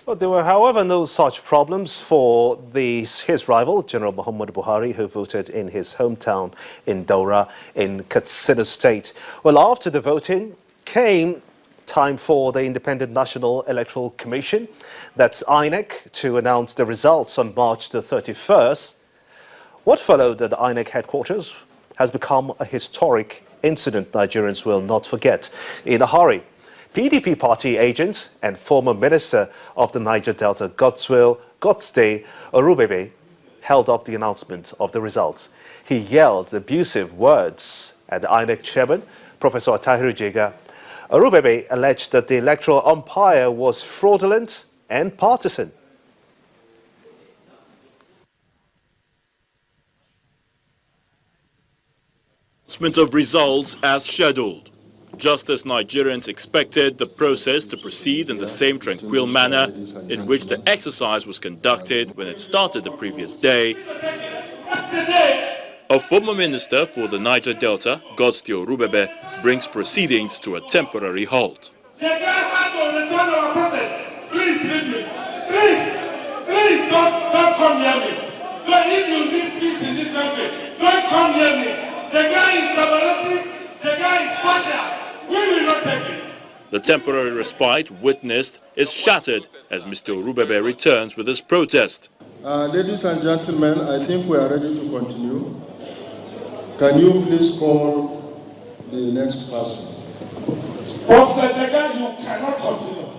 Well, there were, however, no such problems for his rival, General Muhammadu Buhari, who voted in his hometown in Daura in Katsina State. Well, after the voting came time for the Independent National Electoral Commission, that's INEC, to announce the results on March the 31st. What followed at the INEC headquarters has become a historic incident Nigerians will not forget in a hurry. PDP party agent and former Minister of the Niger Delta, Godswill Orubebe, held up the announcement of the results. He yelled abusive words at the INEC chairman, Professor Tahiru Jega. Orubebe alleged that the electoral umpire was fraudulent and partisan. Announcement of results as scheduled. Just as Nigerians expected the process to proceed in the same tranquil manner in which the exercise was conducted when it started the previous day, a former minister for the Niger Delta, Godswill Orubebe, brings proceedings to a temporary halt. Please leave me. Please don't come near me. If you need peace in this country, don't come near me. The guy is stability, the guy is partial. We will not take it. The temporary respite witnessed is shattered as Mr. Orubebe returns with his protest. Ladies and gentlemen, I think we are ready to continue. Can you please call the next person? Professor Jega, you cannot continue. You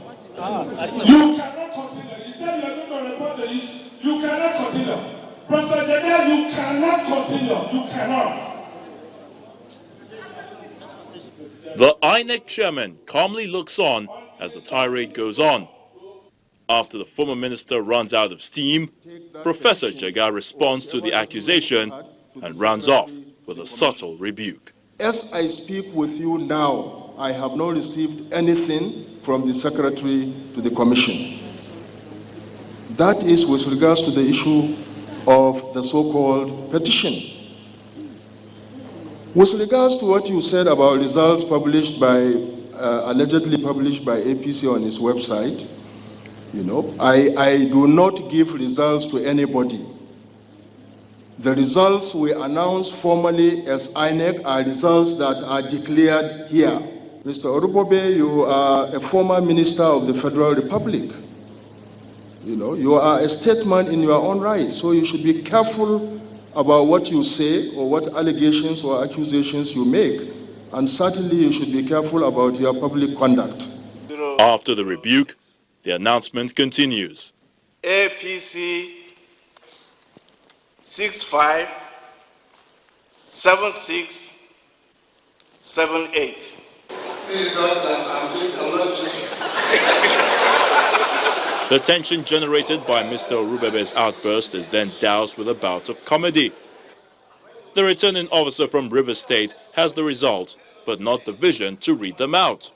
cannot continue. You said you are going to respond to the issue. You cannot continue. Professor Jega, you cannot continue. You cannot. The INEC chairman calmly looks on as the tirade goes on. After the former minister runs out of steam, Professor Jega responds to the accusation and runs off with a subtle rebuke. As I speak with you now, I have not received anything from the secretary to the commission. That is with regards to the issue of the so-called petition. With regards to what you said about results published by, allegedly published by APC on its website, you know, I do not give results to anybody. The results we announce formally as INEC are results that are declared here. Mr. Orubebe, you are a former minister of the Federal Republic. You know, you are a statesman in your own right, so you should be careful about what you say or what allegations or accusations you make. And certainly you should be careful about your public conduct. After the rebuke, the announcement continues. APC 657678. The tension generated by Mr. Orubebe's outburst is then doused with a bout of comedy. The returning officer from River State has the results, but not the vision to read them out.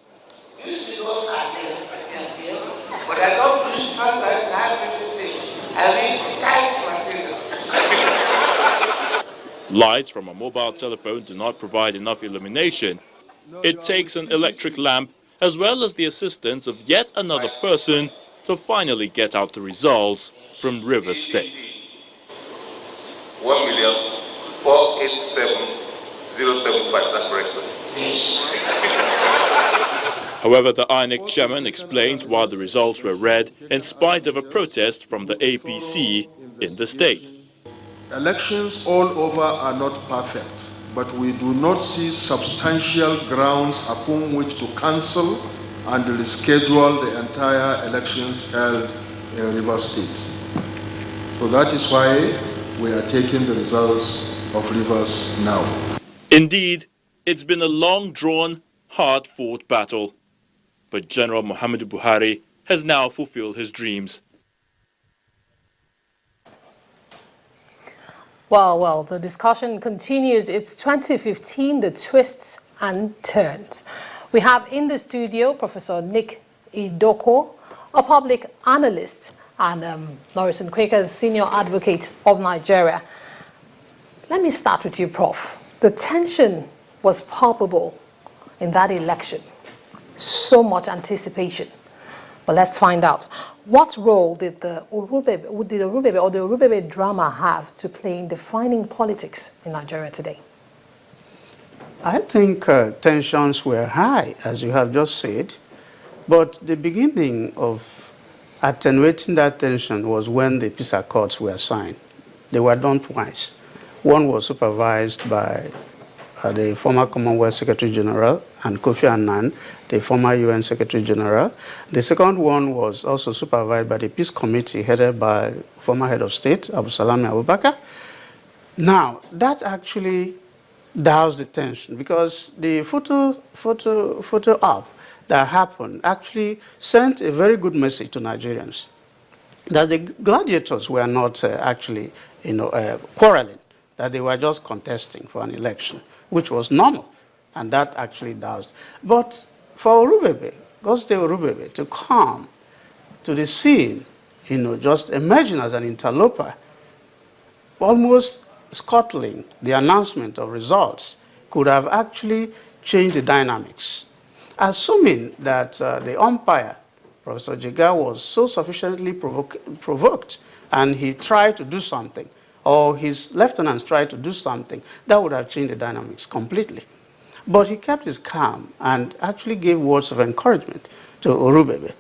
Lights from a mobile telephone do not provide enough illumination. It takes an electric lamp as well as the assistance of yet another person to finally get out the results from River State. 1,487,075, that's correct, sir. However, the INEC chairman explains why the results were read in spite of a protest from the APC in the state. Elections all over are not perfect, but we do not see substantial grounds upon which to cancel and reschedule the entire elections held in Rivers State. So that is why we are taking the results of Rivers now. Indeed, it's been a long-drawn, hard-fought battle. But General Muhammadu Buhari has now fulfilled his dreams. Well, the discussion continues. It's 2015, the twists and turns. We have in the studio Professor Nick Idoko, a public analyst, and Norris & Quakers senior advocate of Nigeria. Let me start with you, Prof. The tension was palpable in that election. So much anticipation. But let's find out. What role did the Urubebe or the Urubebe drama have to play in defining politics in Nigeria today? I think tensions were high, as you have just said, but the beginning of attenuating that tension was when the peace accords were signed. They were done twice. One was supervised by the former Commonwealth Secretary General and Kofi Annan, the former UN Secretary General. The second one was also supervised by the Peace Committee headed by former head of state, Abu Salami Abubakar. Now, that actually doused the tension because the photo op that happened actually sent a very good message to Nigerians that the gladiators were not actually quarreling, that they were just contesting for an election, which was normal, and that actually doused. But for Urubebe, Godsday Urubebe, to come to the scene, just emerging as an interloper, almost scuttling the announcement of results, could have actually changed the dynamics. Assuming that the umpire, Professor Jega, was so sufficiently provoked and he tried to do something, or his lieutenants tried to do something, that would have changed the dynamics completely. But he kept his calm and actually gave words of encouragement to Urubebe.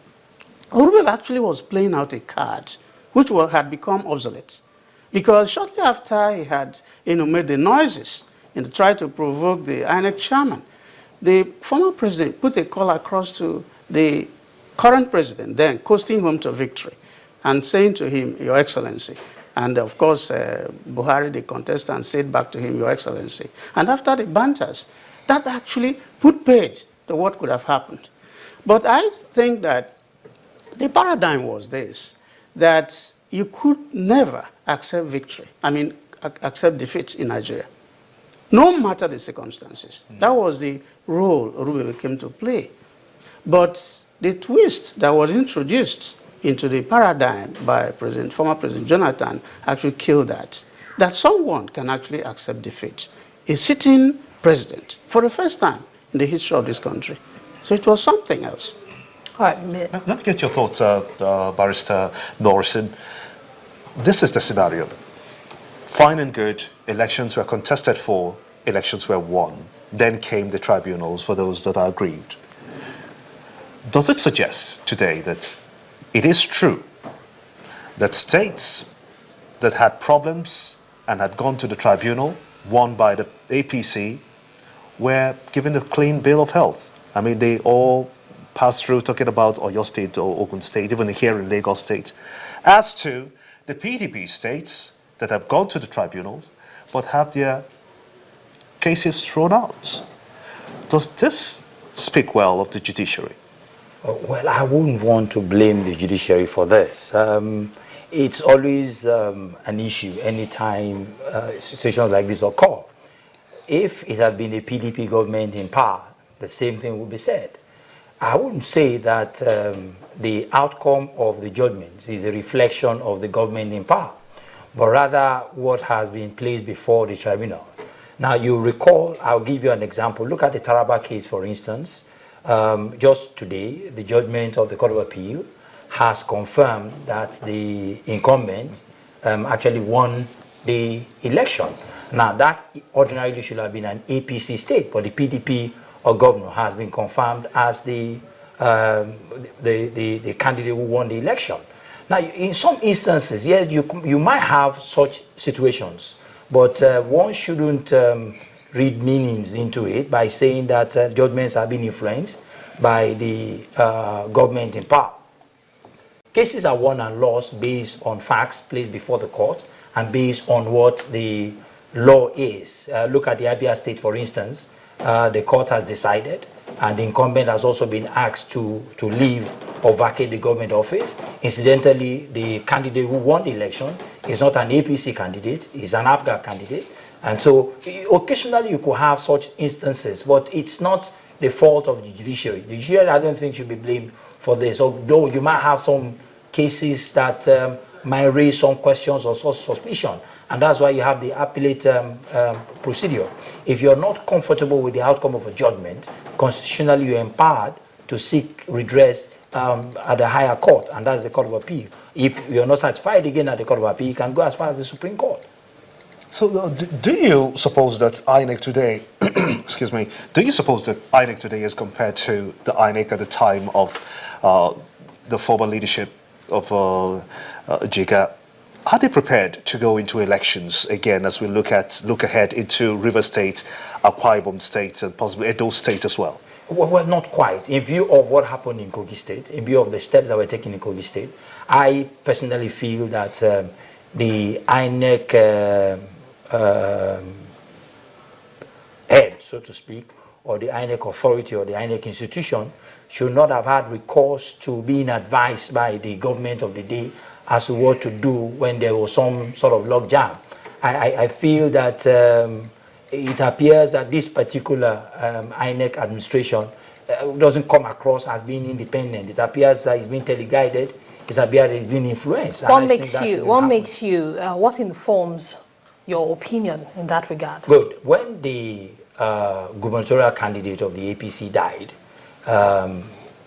Urubebe actually was playing out a card which had become obsolete. Because shortly after he had made the noises and tried to provoke the INEC chairman, the former president put a call across to the current president, then coasting him to victory, and saying to him, Your Excellency. And of course, Buhari, the contestant, said back to him, Your Excellency. And after the banters, that actually put paid to what could have happened. But I think that the paradigm was this, that you could never accept victory, accept defeat in Nigeria, no matter the circumstances. That was the role Urubebe came to play. But the twist that was introduced into the paradigm by former President Jonathan actually killed that someone can actually accept defeat. A sitting president, for the first time in the history of this country. So it was something else. All right. Let me get your thoughts, Barrister Morrison. This is the scenario. Fine and good, elections were contested for, elections were won. Then came the tribunals for those that are aggrieved. Does it suggest today that it is true that states that had problems and had gone to the tribunal, won by the APC, were given a clean bill of health? They all passed through, talking about Oyo State or Ogun State, even here in Lagos State. As to the PDP states that have gone to the tribunals but have their cases thrown out. Does this speak well of the judiciary? Well, I wouldn't want to blame the judiciary for this. It's always an issue anytime situations like this occur. If it had been a PDP government in power, the same thing would be said. I wouldn't say that the outcome of the judgments is a reflection of the government in power, but rather what has been placed before the tribunal. Now, you recall, I'll give you an example. Look at the Taraba case, for instance. Just today, the judgment of the Court of Appeal has confirmed that the incumbent actually won the election. Now, that ordinarily should have been an APC state, but the PDP or governor has been confirmed as the candidate who won the election. Now, in some instances, yes, you might have such situations, but one shouldn't read meanings into it by saying that judgments have been influenced by the government in power. Cases are won and lost based on facts placed before the court and based on what the law is. Look at the Abia State, for instance. The court has decided, and the incumbent has also been asked to leave or vacate the government office. Incidentally, the candidate who won the election is not an APC candidate, he's an APGA candidate. And so occasionally you could have such instances, but it's not the fault of the judiciary. The judiciary, I don't think, should be blamed for this, although you might have some cases that might raise some questions or some suspicion. And that's why you have the appellate procedure. If you're not comfortable with the outcome of a judgment, constitutionally you're empowered to seek redress at the higher court, and that's the Court of Appeal. If you're not satisfied again at the Court of Appeal, you can go as far as the Supreme Court. So do you suppose that INEC today, excuse me, do you suppose that INEC today is compared to the INEC at the time of the former leadership of Jega? Are they prepared to go into elections again as we look ahead into River State, Akwa Ibom State, and possibly Edo State as well? Well, not quite. In view of what happened in Kogi State, in view of the steps that were taken in Kogi State, I personally feel that the INEC head, so to speak, or the INEC authority or the INEC institution should not have had recourse to being advised by the government of the day as to what to do when there was some sort of logjam. I feel that it appears that this particular INEC administration doesn't come across as being independent. It appears that it's being teleguided. It appears it's being influenced. What informs your opinion in that regard? Good. When the gubernatorial candidate of the APC died,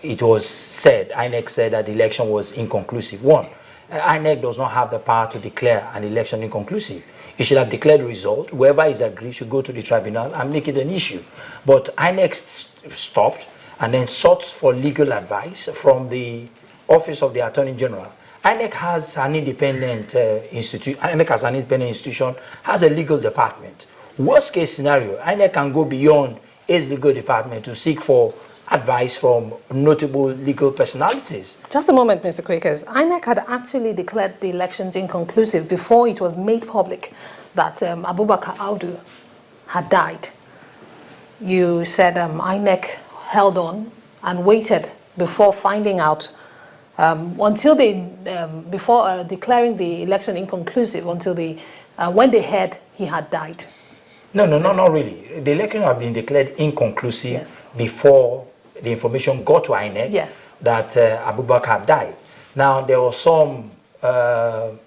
it was said, INEC said that the election was inconclusive. One, INEC does not have the power to declare an election inconclusive. It should have declared the result. Whoever is aggrieved should go to the tribunal and make it an issue. But INEC stopped and then sought for legal advice from the Office of the Attorney General. INEC has an independent institution. INEC as an independent institution has a legal department. Worst case scenario, INEC can go beyond its legal department to seek for advice from notable legal personalities. Just a moment, Mr. Quakers. INEC had actually declared the elections inconclusive before it was made public that Abubakar Audu had died. You said INEC held on and waited before finding out, until they, before declaring the election inconclusive, until when they heard he had died. No, not really. The election had been declared inconclusive before the information got to INEC that Abubakar died. Now, there was some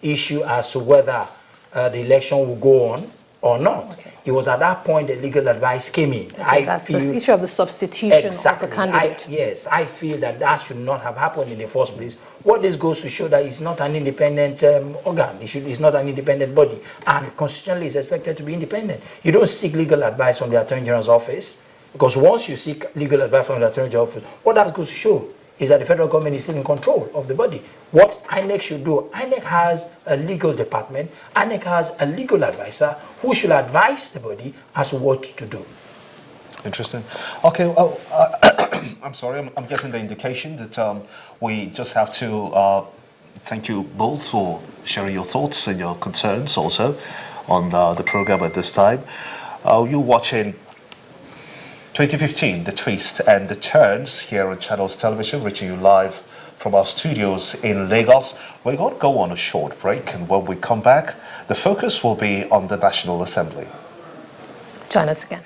issue as to whether the election will go on or not. Okay. It was at that point that legal advice came in. Okay, that's the issue of the substitution of the candidate. Yes, I feel that should not have happened in the first place. What this goes to show that it's not an independent organ. It's not an independent body. And constitutionally, it's expected to be independent. You don't seek legal advice from the Attorney General's office, because once you seek legal advice from the Attorney General's office, what that goes to show is that the federal government is still in control of the body. What INEC should do, INEC has a legal department, INEC has a legal advisor who should advise the body as to what to do. Interesting. Okay, well, I'm sorry, I'm getting the indication that we just have to thank you both for sharing your thoughts and your concerns also on the program at this time. You're watching 2015, The Twist and the Turns here on Channels Television, reaching you live from our studios in Lagos. We're going to go on a short break, and when we come back, the focus will be on the National Assembly. Join us again.